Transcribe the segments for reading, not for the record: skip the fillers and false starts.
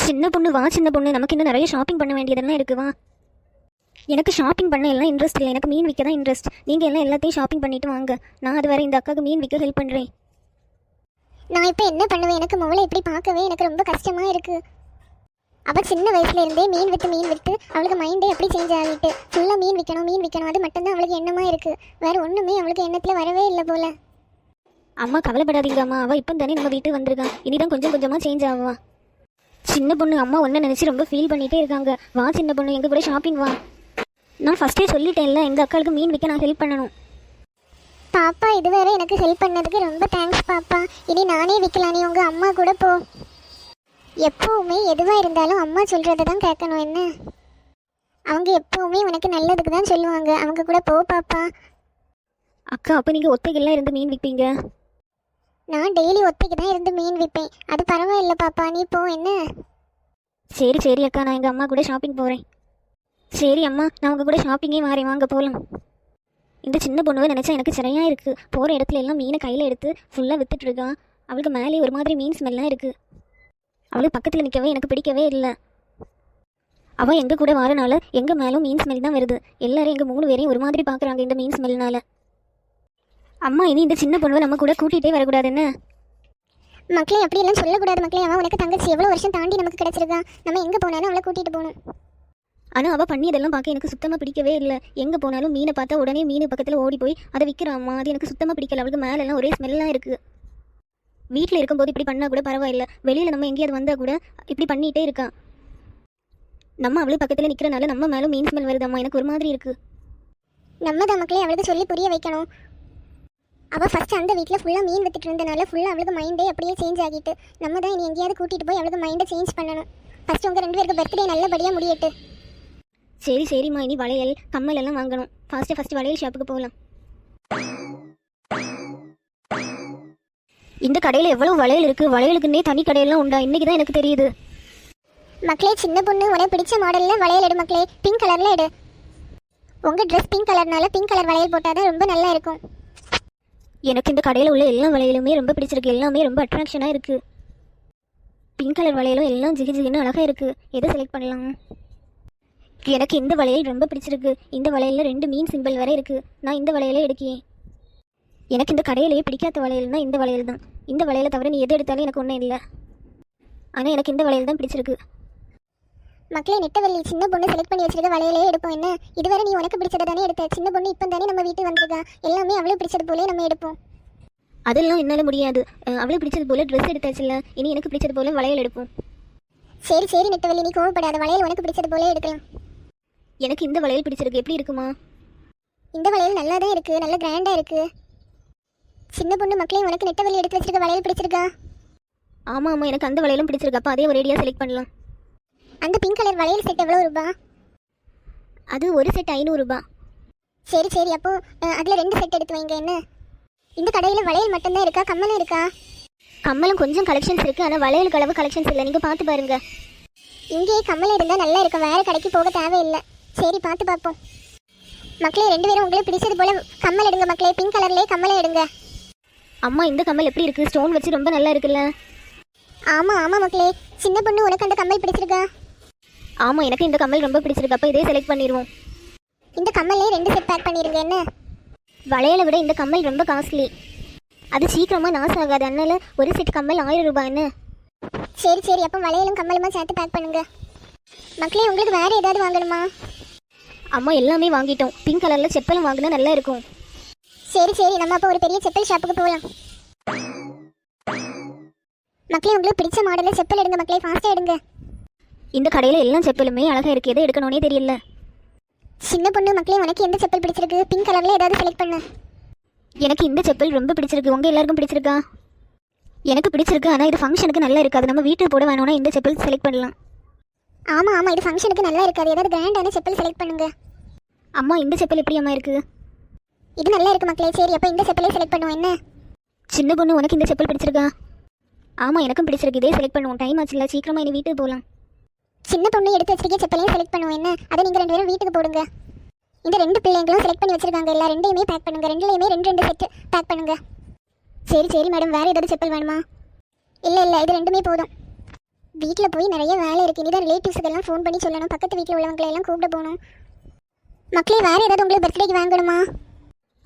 சின்ன பொண்ணு வா, சின்ன பொண்ணு, நமக்கு இன்னும் நிறைய ஷாப்பிங் பண்ண வேண்டியதெல்லாம் இருக்கு வா. எனக்கு ஷாப்பிங் பண்ண எல்லாம் இன்ட்ரெஸ்ட் இல்லை, எனக்கு மீன் விற்க தான் இன்ட்ரெஸ்ட். நீங்கள் எல்லாம் எல்லாத்தையும் ஷாப்பிங் பண்ணிட்டு வாங்க, நான் அது வரை இந்த அக்காவுக்கு மீன் விற்க ஹெல்ப் பண்ணுறேன். நான் இப்போ என்ன பண்ணுவேன்? எனக்கு மோளை இப்படி பார்க்கவே எனக்கு ரொம்ப கஷ்டமாக இருக்குது. அவள் சின்ன வயசுலேருந்தே மீன் விற்று அவளுக்கு மைண்டே எப்படி சேஞ்ச் ஆகிட்டு ஃபுல்லாக மீன் விற்கணும் அது மட்டும்தான் அவளுக்கு எண்ணமாக இருக்குது. வேறு ஒன்றுமே அவளுக்கு எண்ணத்தில் வரவே இல்லை போல். அம்மா கவலைப்படாதீங்க அம்மா, அவள் இப்போ தானே நம்ம வீட்டுக்கு வந்திருக்கான், இனிதான் கொஞ்சம் கொஞ்சமாக சேஞ்ச் ஆகுவா. சின்ன பொண்ணு அம்மா ஒன்றை நினச்சி ரொம்ப ஃபீல் பண்ணிகிட்டே இருக்காங்க. வா சின்ன பொண்ணு, எங்கள் கூட ஷாப்பிங் வா. நான் ஃபஸ்ட்டே சொல்லிட்டேன்ல, எங்கள் அக்காளுக்கு மீன் விற்க நான் ஹெல்ப் பண்ணணும். பாப்பா இதுவரை எனக்கு ஹெல்ப் பண்ணதுக்கு ரொம்ப தேங்க்ஸ் பாப்பா. இனி நானே விற்கலாம், நீ உங்கள் அம்மா கூட போ. எப்போவுமே எதுவாக இருந்தாலும் அம்மா சொல்கிறத தான் கேட்கணும் என்ன. அவங்க எப்போவுமே உனக்கு நல்லதுக்கு தான் சொல்லுவாங்க, அவங்க கூட போ பாப்பா. அக்கா அப்போ நீங்கள் ஒத்தைகள்லாம் இருந்து மீன் விற்பீங்க? நான் டெய்லி ஒத்தைக்கு தான் இருந்து மீன் விற்பேன், அது பரவாயில்ல பாப்பா, நீ போ என்ன. சரி சரி அக்கா, நான் எங்கள் அம்மா கூட ஷாப்பிங் போகிறேன். சரி அம்மா, நான் உங்கள் கூட ஷாப்பிங்கே வரேன், வாங்க போகலாம். இந்த சின்ன பொண்ணுவை நினச்சா எனக்கு சிறையாக இருக்குது. போகிற இடத்துல எல்லாம் மீனை கையில் எடுத்து ஃபுல்லாக விற்றுட்ருக்கான். அவளுக்கு மேலே ஒரு மாதிரி மீன் ஸ்மெல்லாம் இருக்குது. அவளுக்கு பக்கத்தில் நிற்கவே எனக்கு பிடிக்கவே இல்லை. அவள் எங்கள் கூட வரனால எங்கள் மேலும் மீன் ஸ்மெல் தான் வருது. எல்லோரும் எங்கள் 3 பேரையும் ஒரு மாதிரி பார்க்குறாங்க இந்த மீன் ஸ்மெல்னால. அம்மா இனி இந்த சின்ன பொண்ணுவை நம்ம கூட கூட்டிகிட்டே வரக்கூடாது என்ன? மக்களே அப்படியெல்லாம் சொல்லக்கூடாது மக்களே. அவன் உனக்கு தங்கச்சி, எவ்வளோ வருஷம் தாண்டி நமக்கு கிடச்சிருக்கான். நம்ம எங்கே போனாலும் அவளை கூட்டிகிட்டு போகணும். ஆனால் அவள் பண்ணியதெல்லாம் பார்க்க எனக்கு சுத்தமாக பிடிக்கவே இல்லை. எங்கே போனாலும் மீனை பார்த்தா உடனே மீன் பக்கத்தில் ஓடி போய் அதை விற்கிறாம்மா, அது எனக்கு சுத்தமாக பிடிக்கல. அவளுக்கு மேலெல்லாம் ஒரே ஸ்மெல்லாம் இருக்குது. வீட்டில் இருக்கும்போது இப்படி பண்ணால் கூட பரவாயில்ல, வெளியில் நம்ம எங்கேயாவது வந்தால் கூட இப்படி பண்ணிகிட்டே இருக்கான். நம்ம அவளுக்கு பக்கத்தில் நிற்கிறனால நம்ம மேலும் மீன் ஸ்மெல் வருதாம்மா, எனக்கு ஒரு மாதிரி இருக்குது. நம்ம தான் மக்களே அவளுக்கு சொல்லி புரிய வைக்கணும். அவள் ஃபஸ்ட்டு அந்த வீட்டில் ஃபுல்லாக மீன் விற்றுட்டு இருந்தனால ஃபுல்லாக அவளுக்கு மைண்டே அப்படியே சேஞ்ச் ஆகிட்டு. நம்ம தான் இனி எங்கேயாவது கூட்டிகிட்டு போய் அவளுக்கு மைண்டை சேஞ்ச் பண்ணணும். ஃபஸ்ட்டு உங்கள் 2 பேருக்கு பர்த்டே நல்லபடியாக முடியட்டு. சரி சரிம்மா, இனி வளையல் கம்மல் எல்லாம் வாங்கணும். ஃபஸ்ட்டு வளையல் ஷாப்புக்கு போகலாம். இந்த கடையில் எவ்வளோ வளையல் இருக்குது, வளையலுக்குன்னே தனி கடையெல்லாம் உண்டா? இன்றைக்கி தான் எனக்கு தெரியுது. மக்களே சின்ன பொண்ணு உனக்கு பிடிச்ச மாடலில் வளையல் எடு மக்களே, பிங்க் கலரில் எடு. உங்கள் ட்ரெஸ் பிங்க் கலர்னால பிங்க் கலர் வளையல் போட்டால் தான் ரொம்ப நல்லா இருக்கும். எனக்கு இந்த கடையில் உள்ள எல்லா வளையலுமே ரொம்ப பிடிச்சிருக்கு, எல்லாமே ரொம்ப அட்ராக்ஷனாக இருக்குது. பிங்க் கலர் வளையலும் எல்லாம் ஜிகு ஜிகுன்னு அழகாக இருக்குது. எதை செலக்ட் பண்ணலாம்? எனக்கு இந்த வளையல் ரொம்ப பிடிச்சிருக்கு. இந்த வளையலில் 2 மீன் சிம்பிள் வரை இருக்குது. நான் இந்த வளையலே எடுக்கேன். எனக்கு இந்த கடையிலேயே பிடிக்காத வளையல்னா இந்த வளையல் தான். இந்த வளையலை தவிர நீ எது எடுத்தாலும் எனக்கு ஒன்றும் இல்லை. ஆனால் எனக்கு இந்த வளையல் தான் பிடிச்சிருக்கு. மக்களே நெட்டவள்ளி சின்ன பொண்ணு செலக்ட் பண்ணி வச்சிருக்க வளையலே எடுப்போம் என்ன. இதுவரை நீ உனக்கு பிடிச்சதை தானே எடுத்த. சின்ன பொண்ணு இப்போ தானே நம்ம வீட்டுக்கு வந்திருக்கா, எல்லாமே அவளுக்கு பிடிச்சது போலே நம்ம எடுப்போம். அதெல்லாம் என்னால் முடியாது. அவளுக்கு பிடிச்சது போல் ட்ரெஸ் எடுத்தாச்சுல்ல, இனி எனக்கு பிடிச்சது போல் வளையல் எடுப்போம். சரி சரி நெட்டவள்ளி, நீ கோவப்படாத, வளையல் உனக்கு பிடிச்சது போலே எடுக்கலாம். எனக்கு இந்த வளையல் பிடிச்சிருக்கு, எப்படி இருக்குமா? இந்த வளையல் நல்லா தான் இருக்குது, நல்ல கிராண்டாக இருக்குது. சின்ன பொண்ணு மக்களே உனக்கு நெட்டவள்ளி எடுத்து வச்சிருக்க வளையல் பிடிச்சிருக்கா? ஆமாம் ஆமாம், எனக்கு அந்த வளையலும் பிடிச்சிருக்கு. அப்போ அதே ஒரேடியாக செலக்ட் பண்ணலாம். அந்த பிங்க் கலர் வளையல் செட் எவ்வளோ ரூபா? அது ஒரு செட் 500 ரூபா. சரி சரி, அப்போ அதில் 2 செட் எடுத்து வைங்க என்ன. இந்த கடையில் வளையல் மட்டும்தான் இருக்கா, கம்மலும் இருக்கா? கம்மலும் கொஞ்சம் கலெக்ஷன்ஸ் இருக்குது, ஆனால் வளையலுக்கு அளவு கலெக்ஷன்ஸ் இல்லை. நீங்கள் பார்த்து பாருங்கள். இங்கேயே கம்மல் இருந்தால் நல்லா இருக்கும், வேறு கடைக்கு போக தேவையில்லை. சரி பார்த்து பார்ப்போம். மக்களே 2 பேரும் உங்களுக்கு பிடிச்சது போல் கம்மல் எடுங்க மக்களே, பிங்க் கலர்லேயே கம்மலை எடுங்க. அம்மா இந்த கம்மல் எப்படி இருக்குது? ஸ்டோன் வச்சு ரொம்ப நல்லா இருக்குல்ல? ஆமாம் ஆமாம் மக்களே, சின்ன பொண்ணு உனக்கு அந்த கம்மல் பிடிச்சிருக்கா? ஆமாம் எனக்கு இந்த கம்மல் ரொம்ப பிடிச்சிருக்கு. அப்போ இதே செலக்ட் பண்ணிடுவோம். இந்த கம்மல்லே 2 செட் பேக் பண்ணிடுங்க என்ன. வளையலை விட இந்த கம்மல் ரொம்ப காஸ்ட்லி, அது சீக்கிரமாக நாசம் ஆகாது. அதனால ஒரு செட் கம்மல் 1000 ரூபாய் என்ன. சரி சரி, அப்போ வளையலும் கம்மலுமா சேர்த்து பேக் பண்ணுங்க. மக்களே உங்களுக்கு வேறு ஏதாவது வாங்கணுமா? அம்மா எல்லாமே வாங்கிட்டோம். பிங்க் கலரில் செப்பலும் வாங்கினா நல்லா இருக்கும். சரி சரி, நம்ம அப்போ ஒரு பெரிய செப்பல் ஷாப்புக்கு போகலாம். மக்களே உங்களுக்கு பிடிச்ச மாடலில் செப்பல் எடுங்க மக்களே, ஃபாஸ்ட்டாக எடுங்க. இந்த கடையில் எல்லா செப்பலுமே அழகாக இருக்குது, எதை எடுக்கணும்னே தெரியல. சின்ன பொண்ணு மக்களே உனக்கு எந்த செப்பல் பிடிச்சிருக்கு? பிங்க் கலரில் ஏதாவது செலக்ட் பண்ணு. எனக்கு இந்த செப்பல் ரொம்ப பிடிச்சிருக்கு. உங்கள் எல்லாருக்கும் பிடிச்சிருக்கா? எனக்கு பிடிச்சிருக்கு, ஆனால் இது ஃபங்க்ஷனுக்கு நல்லா இருக்காது. நம்ம வீட்டுக்கு போட வேணும்னா இந்த செப்பல் செலக்ட் பண்ணலாம். ஆமாம் ஆமாம், இது ஃபங்க்ஷனுக்கு நல்லா இருக்காது, ஏதாவது கிராண்டான செப்பல் செலக்ட் பண்ணுங்க. அம்மா இந்த செப்பல் எப்படி அம்மா இருக்குது? இது நல்லா இருக்கு மக்களே. சரி அப்போ இந்த செப்பலே செலக்ட் பண்ணுவோம் என்ன. சின்ன பொண்ணு உனக்கு இந்த செப்பல் பிடிச்சிருக்கா? ஆமாம் எனக்கும் பிடிச்சிருக்கு, இதே செலக்ட் பண்ணுவோம். டைம் ஆச்சுல்ல, சீக்கிரமாக இனி வீட்டுக்கு போகலாம். சின்ன பொண்ணு எடுத்து வச்சிருக்க செப்பலையும் செலக்ட் பண்ணுவோம் என்ன. அதை நீங்கள் 2 பேரும் வீட்டுக்கு போடுங்க. இந்த 2 பிள்ளைங்களும் செலக்ட் பண்ணி வச்சிருக்காங்க, எல்லா 2யுமே பேக் பண்ணுங்க. 2லையுமே 2 செட் பேக் பண்ணுங்க. சரி சரி மேடம், வேறு ஏதாவது செப்பல் வேணுமா? இல்லை இல்லை, இது 2மே போதும். வீட்டில் போய் நிறைய வேலை இருக்குது. இனிதான் ரிலேட்டிவ்ஸுக்கெல்லாம் ஃபோன் பண்ணி சொல்லணும். பக்கத்து வீட்டில் உள்ளவங்களை எல்லாம் கூப்பிட போகணும். மக்களே, வேறு ஏதாவது உங்களுக்கு பர்த்டேக்கு வாங்கணுமா?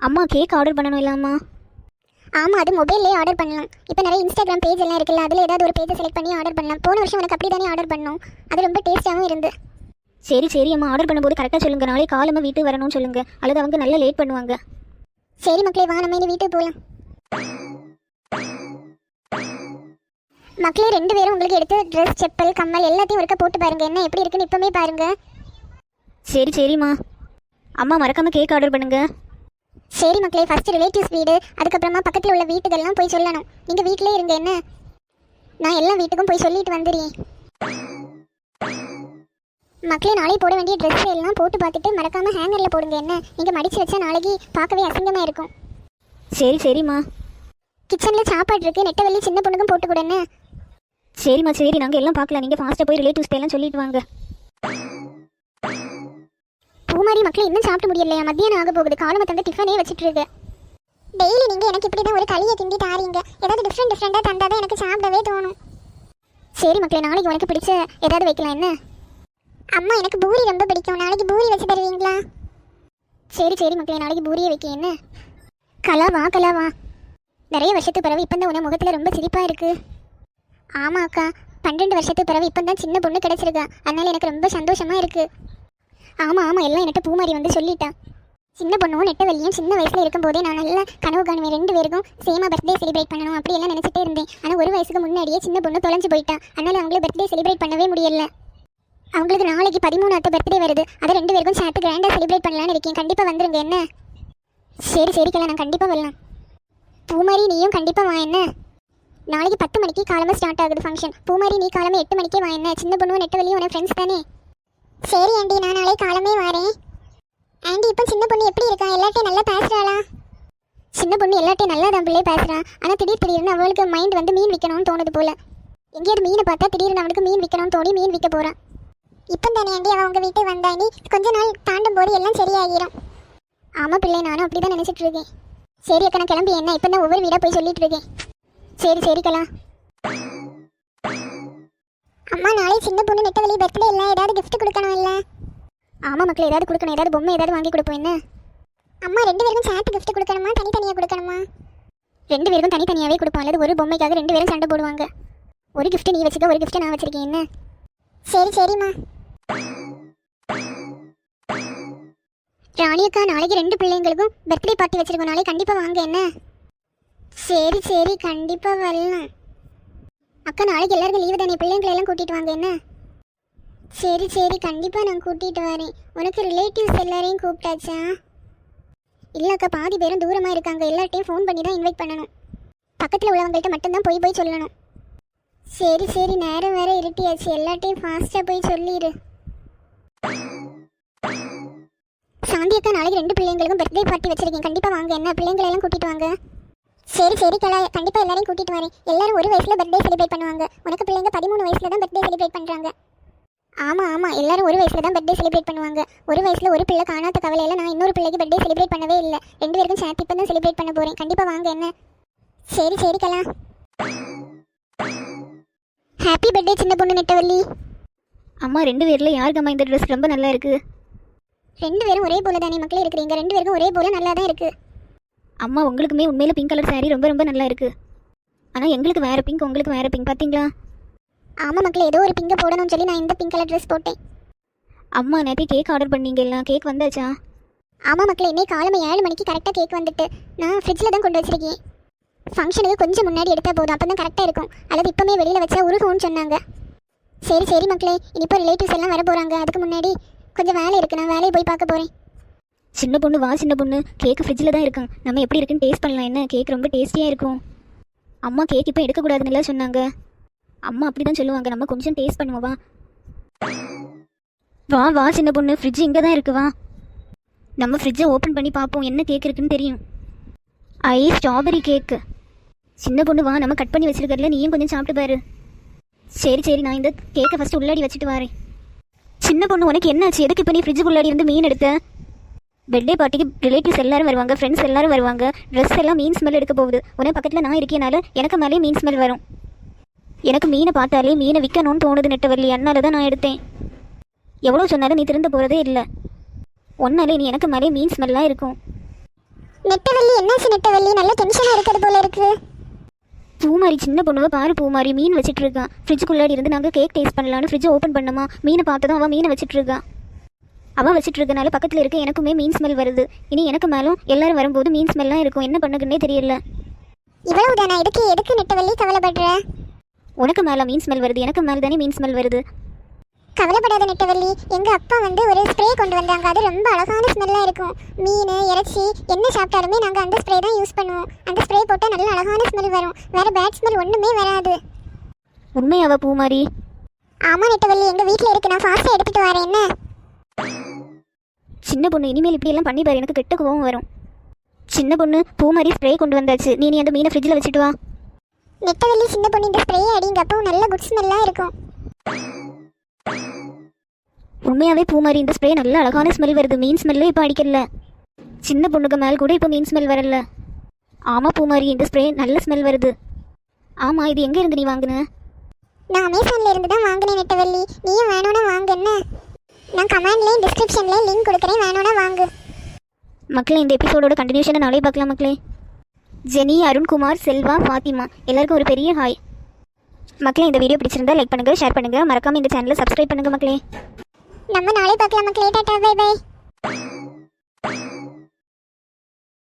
அம்மா கேக் ஆர்டர் பண்ணணும் இல்லாமா? ஆமாம், அது மொபைல்லேயே ஆர்டர் பண்ணலாம். இப்போ நிறைய இன்ஸ்டாகிராம் பேஜ் எல்லாம் இருக்குல்ல, அதில் ஏதாவது ஒரு பேஜை செலக்ட் பண்ணி ஆர்டர் பண்ணலாம். போன வருஷம் உனக்கு அப்படி தானே ஆர்டர் பண்ணோம். அது ரொம்ப டேஸ்ட்டாகவும் இருந்து. சரி சரி அம்மா, ஆர்டர் பண்ணும்போது கரெக்டாக சொல்லுங்கள். நாளை காலமாக வீட்டுக்கு வரணும்னு சொல்லுங்கள், அல்லது அவங்க நல்லா லேட் பண்ணுவாங்க. சரி மக்களே, வா நம்ம இனி வீட்டுக்கு போகலாம். மக்களே, 2 பேரும் உங்களுக்கு எடுத்து ட்ரெஸ், செப்பல், கம்மல் எல்லாத்தையும் ஒருக்க போட்டு பாருங்க, என்ன எப்படி இருக்குன்னு இப்போமே பாருங்க. சரி சரிம்மா. அம்மா மறக்காமல் கேக் ஆர்டர் பண்ணுங்க. சரி மக்களே, ஃபர்ஸ்ட் ரிலேட்டிவ்ஸ் வீடு, அதுக்கப்புறமா பக்கத்தில் உள்ள வீட்டுக்கெல்லாம் போய் சொல்லணும். நீங்கள் வீட்டிலே இருங்க என்ன, நான் எல்லா வீட்டுக்கும் போய் சொல்லிட்டு வந்துடுறேன். மக்களே, நாளைக்கு போட வேண்டிய ட்ரெஸ் எல்லாம் போட்டு பார்த்துட்டு மறக்காமல் ஹேங்கரில் போடுங்க என்ன, நீங்கள் மடித்து வச்சா நாளைக்கு பார்க்கவே அசிங்கமாக இருக்கும். சரி சரிம்மா. கிச்சனில் சாப்பாடு இருக்குது, நெட்டவள்ளி சின்ன பொண்ணுக்கும் போட்டு கொடுன்னு. சரிம்மா சரி, நாங்கள் எல்லாம் பார்க்கலாம். நீங்கள் ஃபாஸ்ட்டாக போய் ரிலேட்டிவ்ஸ்ட்டு எல்லாம் சொல்லிட்டு வாங்க. பூமாரி மக்களே, இன்னும் சாப்பிட முடியலையா? மத்தியானம் ஆக போகுது. காலமாக தந்து டிஃபனே வச்சுட்டு இருக்கு. டெய்லி நீங்கள் எனக்கு இப்படி தான் ஒரு களியை கிண்டி தாரீங்க. ஏதாவது டிஃப்ரெண்ட்டாக தந்தால் தான் எனக்கு சாப்பிடவே தோணும். சரி மக்களே, நாளைக்கு உனக்கு பிடிச்ச ஏதாவது வைக்கலாம் என்ன. அம்மா, எனக்கு பூரி ரொம்ப பிடிக்கும். நாளைக்கு பூரி வச்சு தருவீங்களா? சரி சரி மக்களே, நாளைக்கு பூரியை வைக்க என்ன. கலாவா கலாவா, நிறைய வருஷத்துக்கு பிறகு இப்போ தான் உன முகத்தில் ரொம்ப சிரிப்பாக இருக்குது. ஆமாம் அக்கா, 12 வருஷத்துக்கு பிறகு இப்போ தான் சின்ன பொண்ணு கிடச்சிருக்கா. அதனால் எனக்கு ரொம்ப சந்தோஷமாக இருக்குது. ஆமாம் ஆமாம், எல்லாம் என்கிட்ட பூமாரி வந்து சொல்லிட்டான். சின்ன பொண்ணும் நெட்டவள்ளியும் சின்ன வயசில் இருக்கும்போதே நான் நல்லா கனவு காணுவேன். 2 பேருக்கும் சேமாக பர்த்டே செலிப்ரேட் பண்ணணும் அப்படி எல்லாம் நினச்சிட்டே இருந்தேன். ஆனால் ஒரு வயசுக்கு முன்னாடியே சின்ன பொண்ணு தொலைஞ்சு போயிட்டா. அதனால் அவங்கள பர்த்டே செலிப்ரேட் பண்ணவே முடியல. அவங்களுக்கு நாளைக்கு 13வது பர்த்டே வருது. அதை 2 பேருக்கும் சேர்த்து கிராண்டாக செலிப்ரேட் பண்ணலான்னு இருக்கேன். கண்டிப்பாக வந்துருங்க என்ன. சரி சரிக்கெல்லாம், நான் கண்டிப்பாக வரலாம். பூமாரி, நீயும் கண்டிப்பாக வா என்ன. நாளைக்கு 10 மணிக்கு காலமாக ஸ்டார்ட் ஆகுது ஃபங்க்ஷன். பூமாரி, நீ காலமே 8 மணிக்கே வா என்ன. சின்ன பொண்ணும் நெட்டவள்ளியும் உன ஃப்ரெண்ட்ஸ் தானே. சரி ஆண்டி, நான் நாளை காலமே வரேன். ஆண்டி, இப்போ சின்ன பொண்ணு எப்படி இருக்கா? எல்லாட்டையும் நல்லா பேசுகிறாளா? சின்ன பொண்ணு எல்லாட்டையும் நல்லா தான் பிள்ளை பேசுகிறா. ஆனால் திடீர்னு அவளுக்கு மைண்ட் வந்து மீன் விற்கணும்னு தோணுது போல. எங்கேயாவது மீனை பார்த்தா திடீர்னு அவனுக்கு மீன் விற்கணும்னு தோணி மீன் விற்க போகிறான். இப்போ தானே ஆண்டி அவன் உங்கள் வீட்டுக்கு வந்தா, நீ கொஞ்ச நாள் தாண்டும் போது எல்லாம் சரியாகிடும். ஆமாம் பிள்ளை, நானும் அப்படி தான் நினச்சிட்டு இருக்கேன். சரி அக்கா, நான் கிளம்பி என்ன இப்போ தான் ஒவ்வொரு வீடாக போய் சொல்லிட்டு இருக்கேன். சரி சரிக்கலா. அம்மா, நாளை சின்ன பொண்ணு நெட்டவள்ளி பர்த்டே இல்லை, ஏதாவது கிஃப்ட் கொடுக்கணும் இல்லை? ஆமாம் மக்கள், ஏதாவது கொடுக்கணும். ஏதாவது பொம்மை ஏதாவது வாங்கி கொடுப்போம் என்ன. அம்மா, 2 பேருக்கும் சேர்த்து கிஃப்ட் கொடுக்கணுமா தனித்தனியாக கொடுக்கணுமா? 2 பேருக்கும் தனித்தனியாகவே கொடுப்போம். அல்லது ஒரு பொம்மைக்காக 2 பேரும் சண்டை போடுவாங்க. ஒரு கிஃப்ட் நீ வச்சுக்க, ஒரு கிஃப்ட் நான் வச்சிருக்கேன் என்ன. சரி சரிம்மா. ராணி அக்கா, நாளைக்கு 2 பிள்ளைங்களுக்கும் பர்த்டே பார்ட்டி வச்சிருக்கோம். நாளைக்கு கண்டிப்பாக வாங்க என்ன. சரி சரி, கண்டிப்பாக வரலாம். அக்கா, நாளைக்கு எல்லாருக்கும் லீவு தானே, பிள்ளைங்களை எல்லாம் கூட்டிகிட்டு வாங்க என்ன. சரி சரி, கண்டிப்பாக நான் கூட்டிகிட்டு வரேன். உனக்கு ரிலேட்டிவ்ஸ் எல்லாரையும் கூப்பிட்டாச்சா? இல்லைக்கா, பாதி பேரும் தூரமாக இருக்காங்க. எல்லார்ட்டையும் ஃபோன் பண்ணி தான் இன்வைட் பண்ணணும். பக்கத்தில் உள்ளவங்கள்ட்ட மட்டும்தான் போய் சொல்லணும். சரி சரி, நேரம் வேற இருட்டியாச்சு. எல்லார்ட்டையும் ஃபாஸ்ட்டாக போய் சொல்லிடு. சாந்தி அக்கா, நாளைக்கு 2 பிள்ளைங்களுக்கும் பர்த்டே பார்ட்டி வச்சிருக்கேன். கண்டிப்பாக வாங்க என்ன. பிள்ளைங்களெல்லாம் கூட்டிகிட்டு வாங்க. சரி சரி கலா, கண்டிப்பாக எல்லாரையும் கூட்டிகிட்டு வரேன். எல்லாரும் ஒரு வயசில் பர்த்டே செலிப்ரேட் பண்ணுவாங்க. உனக்கு பிள்ளைங்க 13 வயசில் தான் பர்த்டே செலிப்ரேட் பண்ணுறாங்க. ஆமாம் ஆமாம், எல்லாரும் ஒரு வயசில் தான் பர்த்டே செலிப்ரேட் பண்ணுவாங்க. ஒரு வயசில் ஒரு பிள்ளை காணாத கவலையில் நான் இன்னொரு பிள்ளைக்கு பர்த்டே செலிப்ரேட் பண்ணவே இல்லை. 2 பேருக்கும் சேர்த்து இப்போ தான் செலிப்ரேட் பண்ண போகிறேன். கண்டிப்பாக வாங்க என்ன. சரி சரி கலா. ஹாப்பி பர்த்டே சின்ன பொண்ணு நெட்டவள்ளி. அம்மா, 2 பேரில் யாருக்கம்மா இந்த ட்ரெஸ் ரொம்ப நல்லா இருக்குது? 2 பேரும் ஒரே போல தானே மக்களே இருக்கிறீங்க. 2 பேருக்கும் ஒரே போல நல்லா தான் இருக்குது. அம்மா, உங்களுக்குமே உண்மையில் பிங்க் கலர் சாரீ ரொம்ப ரொம்ப நல்லா இருக்குது. ஆனால் எங்களுக்கு வேறு பிங்க், உங்களுக்கு வேறு பிங்க், பார்த்தீங்களா? ஆமாம் மக்களே, ஏதோ ஒரு பிங்கை போடணும்னு சொல்லி நான் இந்த பிங்க் கலர் ட்ரெஸ் போட்டேன். அம்மா, நேற்று கேக் ஆர்டர் பண்ணீங்களா? கேக் வந்தாச்சா? ஆமாம் மக்களே, இன்னைக்கு காலமே 7 மணிக்கு கரெக்டாக கேக் வந்துட்டு நான் ஃப்ரிட்ஜில் தான் கொண்டு வச்சிருக்கேன். ஃபங்க்ஷனுக்கு கொஞ்சம் முன்னாடி எடுத்தால் போதும், அப்போ தான் கரெக்டாக இருக்கும். அல்லது இப்போமே வெளியில் வச்சா உருகும்னு சொன்னாங்க. சரி சரி மக்களே, இனிப்போ ரிலேட்டிவ்ஸ் எல்லாம் வர போகிறாங்க. அதுக்கு முன்னாடி கொஞ்சம் வேலை இருக்குது, நான் வேலையை போய் பார்க்க போகிறேன். சின்ன பொண்ணு வா, சின்ன பொண்ணு, கேக்கு ஃப்ரிட்ஜில் தான் இருக்கும். நம்ம எப்படி இருக்குன்னு டேஸ்ட் பண்ணலாம் என்ன. கேக் ரொம்ப டேஸ்டியாக இருக்கும். அம்மா, கேக் இப்போ எடுக்கக்கூடாதுன்னு சொன்னாங்க. அம்மா அப்படி தான் சொல்லுவாங்க. நம்ம கொஞ்சம் டேஸ்ட் பண்ணுவோம். வா வா வா சின்ன பொண்ணு, ஃப்ரிட்ஜ் இங்கே தான் இருக்கு. வா, நம்ம ஃப்ரிட்ஜை ஓப்பன் பண்ணி பார்ப்போம் என்ன கேக் இருக்குன்னு தெரியும். ஸ்ட்ராபெரி கேக்கு. சின்ன பொண்ணு வா, நம்ம கட் பண்ணி வச்சிருக்கறதுல நீயும் கொஞ்சம் சாப்பிட்டு பாரு. சரி சரி, நான் இந்த கேக்கை ஃபஸ்ட்டு உள்ளாடி வச்சுட்டு வரேன். சின்ன பொண்ணு, உனக்கு என்னாச்சு? எதுக்கு இப்போ நீ ஃப்ரிட்ஜுக்கு உள்ளாடி இருந்து மீன் எடுத்த? பர்த்டே பார்ட்டிக்கு ரிலேட்டிவ்ஸ் எல்லாரும் வருவாங்க, ஃப்ரெண்ட்ஸ் எல்லாரும் வருவாங்க. ட்ரெஸ் எல்லாம் மீன் ஸ்மெல் எடுக்க போகுது. உடனே பக்கத்தில் நான் இருக்கேனால எனக்கு மேலே மீன் ஸ்மெல் வரும். எனக்கு மீனை பார்த்தாலே மீனை விற்கணும்னு தோணுது நெட்டவள்ளி, அதனால தான் நான் எடுத்தேன். எவ்வளோ சொன்னாலும் நீ திருந்த போகிறதே இல்லை. ஒன்னாலே நீ எனக்கு மேலே மீன் ஸ்மெல்லாக இருக்கும். நெட்டவள்ளி என்னாச்சு நெட்டவள்ளி, நல்ல டென்ஷனாக இருக்கிறது போல இருக்கு. பூமாரி சின்ன பொண்ணுவை பாரு, பூமாரி மீன் வச்சுட்டு இருக்கான். ஃப்ரிட்ஜுக்குள்ளாடி இருந்து நாங்கள் கேக் டேஸ்ட் பண்ணலான்னு ஃப்ரிட்ஜை ஓப்பன் பண்ணோமா, மீனை பார்த்ததும் அவள் மீனை வச்சுட்டு இருக்கான். அவள் வச்சுட்டு இருக்கனால பக்கத்தில் இருக்க எனக்குமே மீன் ஸ்மெல் வருது. இனி எனக்கு மேலும் எல்லாரும் வரும்போது மீன் ஸ்மெல்லாம் இருக்கும். என்ன பண்ணுக்குன்னே தெரியல. இவ்வளவு தானா? எதுக்கு நெட்டவள்ளி கவலைப்படுற? உனக்கு மேலே மீன் ஸ்மெல் வருது, எனக்கு மேலே தானே மீன் ஸ்மெல் வருது. கவலைப்படாத நெட்டவள்ளி, எங்கள் அப்பா வந்து ஒரு ஸ்ப்ரே கொண்டு வந்தாங்க. அது ரொம்ப அழகான ஸ்மெல்லாக இருக்கும். மீன் இறைச்சி என்ன சாப்பிட்டாலுமே நாங்கள் அந்த ஸ்ப்ரே தான் யூஸ் பண்ணுவோம். அந்த ஸ்ப்ரே போட்டால் நல்ல அழகான ஸ்மெல் வரும். வேறு பேட் ஸ்மெல் ஒன்றுமே வராது. உண்மையாவா பூமாரி? ஆமாம் நெட்டவள்ளி, எங்கள் வீட்டில் இருக்கு. நான் ஃபாஸ்ட்டாக எடுத்துகிட்டு வரேன். என்ன சின்ன பொண்ணு, இனிமேல் இப்படியெல்லாம் பண்ணி பாரு, எனக்கு கெட்ட கோவம் வரும். சின்ன பொண்ணு, பூமாரி ஸ்ப்ரே கொண்டு வந்தாச்சு. நீ அந்த மீனை ஃப்ரிட்ஜில் வச்சுட்டு வா. நெட்டவள்ளி சின்ன பொண்ணு, இந்த ஸ்ப்ரே அடிங்க, அப்போ நல்ல குட் ஸ்மெல்லாக இருக்கும். உண்மையாகவே பூமாரி, இந்த ஸ்ப்ரே நல்ல அழகான ஸ்மெல் வருது. மீன் ஸ்மெல்லே இப்போ அடிக்கல. சின்ன பொண்ணுக்கு மேல் கூட இப்போ மீன் ஸ்மெல் வரல. ஆமாம் பூமாரி, இந்த ஸ்ப்ரே நல்ல ஸ்மெல் வருது. ஆமாம், இது எங்கே இருந்து நீ வாங்கின? நான் அமேசானில் இருந்து தான் வாங்கினேன் நெட்டவள்ளி. நீயும் வேணும்னா வாங்க. என்ன, நான் கமெண்ட்லேயும் டிஸ்கிரிப்ஷன்லேயும் லிங்க் கொடுக்குறேன், வேணும்னா வாங்கு. மக்களே, இந்த எபிசோடோட கண்டினியூஷனை நாளே பார்க்கலாம் மக்களே. ஜெனி, அருண்குமார், செல்வா, ஃபாத்திமா எல்லாருக்கும் ஒரு பெரிய ஹாய். மக்களே, இந்த வீடியோ பிடிச்சிருந்தா லைக் பண்ணுங்கள், ஷேர் பண்ணுங்கள், மறக்காமல் இந்த சேனலை சப்ஸ்கிரைப் பண்ணுங்கள் மக்களே. நம்ம நாளை பார்க்கலாம் மக்களே. Tata, bye by.